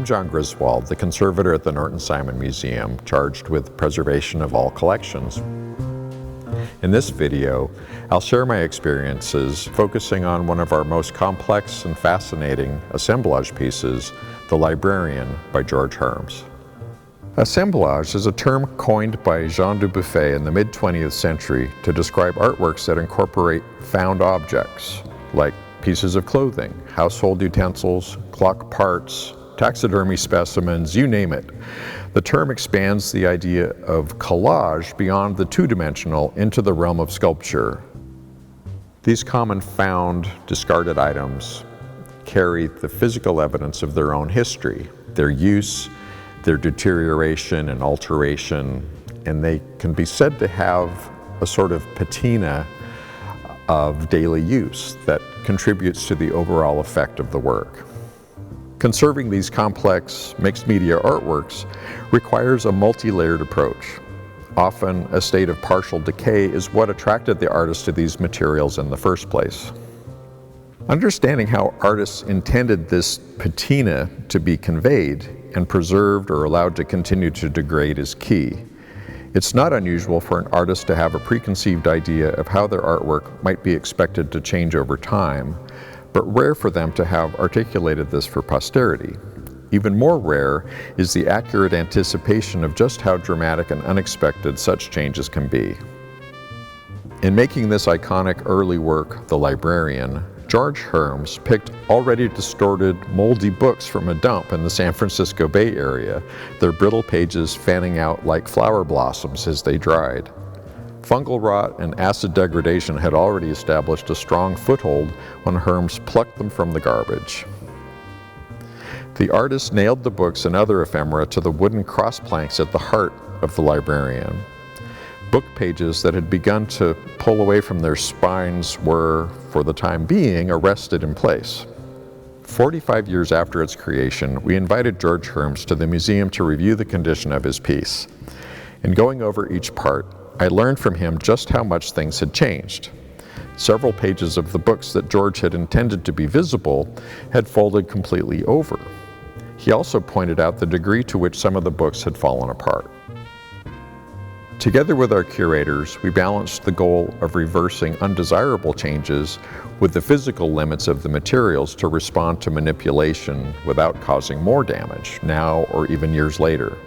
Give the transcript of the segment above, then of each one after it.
I'm John Griswold, the conservator at the Norton Simon Museum, charged with preservation of all collections. In this video, I'll share my experiences focusing on one of our most complex and fascinating assemblage pieces, The Librarian by George Herms. Assemblage is a term coined by Jean Dubuffet in the mid-20th century to describe artworks that incorporate found objects, like pieces of clothing, household utensils, clock parts, taxidermy specimens, you name it. The term expands the idea of collage beyond the two-dimensional into the realm of sculpture. These common found, discarded items carry the physical evidence of their own history, their use, their deterioration and alteration, and they can be said to have a sort of patina of daily use that contributes to the overall effect of the work. Conserving these complex mixed media artworks requires a multi-layered approach. Often a state of partial decay is what attracted the artist to these materials in the first place. Understanding how artists intended this patina to be conveyed and preserved or allowed to continue to degrade is key. It's not unusual for an artist to have a preconceived idea of how their artwork might be expected to change over time, but rare for them to have articulated this for posterity. Even more rare is the accurate anticipation of just how dramatic and unexpected such changes can be. In making this iconic early work, The Librarian, George Herms picked already distorted, moldy books from a dump in the San Francisco Bay Area, their brittle pages fanning out like flower blossoms as they dried. Fungal rot and acid degradation had already established a strong foothold when Herms plucked them from the garbage. The artist nailed the books and other ephemera to the wooden cross planks at the heart of The Librarian. Book pages that had begun to pull away from their spines were, for the time being, arrested in place. 45 years after its creation, we invited George Herms to the museum to review the condition of his piece. In going over each part, I learned from him just how much things had changed. Several pages of the books that George had intended to be visible had folded completely over. He also pointed out the degree to which some of the books had fallen apart. Together with our curators, we balanced the goal of reversing undesirable changes with the physical limits of the materials to respond to manipulation without causing more damage, now or even years later.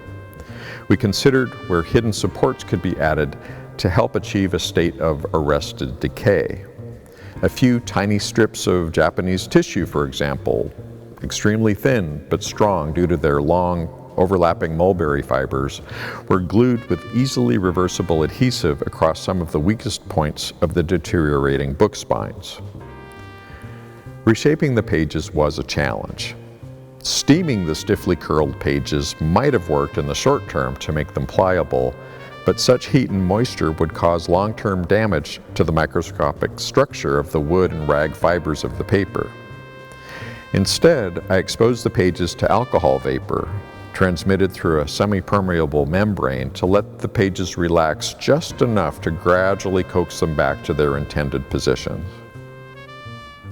We considered where hidden supports could be added to help achieve a state of arrested decay. A few tiny strips of Japanese tissue, for example, extremely thin but strong due to their long, overlapping mulberry fibers, were glued with easily reversible adhesive across some of the weakest points of the deteriorating book spines. Reshaping the pages was a challenge. Steaming the stiffly curled pages might have worked in the short term to make them pliable, but such heat and moisture would cause long-term damage to the microscopic structure of the wood and rag fibers of the paper. Instead, I exposed the pages to alcohol vapor, transmitted through a semi-permeable membrane to let the pages relax just enough to gradually coax them back to their intended positions.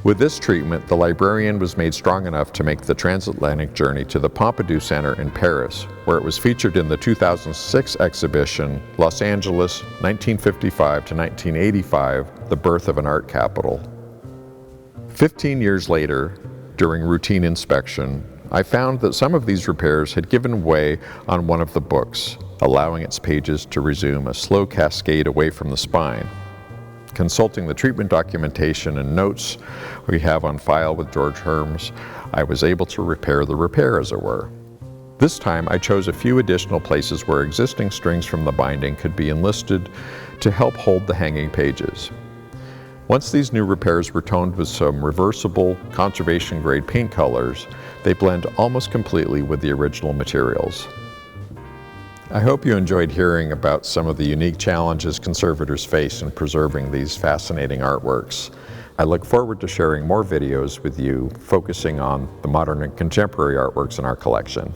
With this treatment, The Librarian was made strong enough to make the transatlantic journey to the Pompidou Center in Paris, where it was featured in the 2006 exhibition, Los Angeles, 1955 to 1985, The Birth of an Art Capital. 15 years later, during routine inspection, I found that some of these repairs had given way on one of the books, allowing its pages to resume a slow cascade away from the spine. Consulting the treatment documentation and notes we have on file with George Herms, I was able to repair the repair, as it were. This time I chose a few additional places where existing strings from the binding could be enlisted to help hold the hanging pages. Once these new repairs were toned with some reversible, conservation-grade paint colors, they blend almost completely with the original materials. I hope you enjoyed hearing about some of the unique challenges conservators face in preserving these fascinating artworks. I look forward to sharing more videos with you focusing on the modern and contemporary artworks in our collection.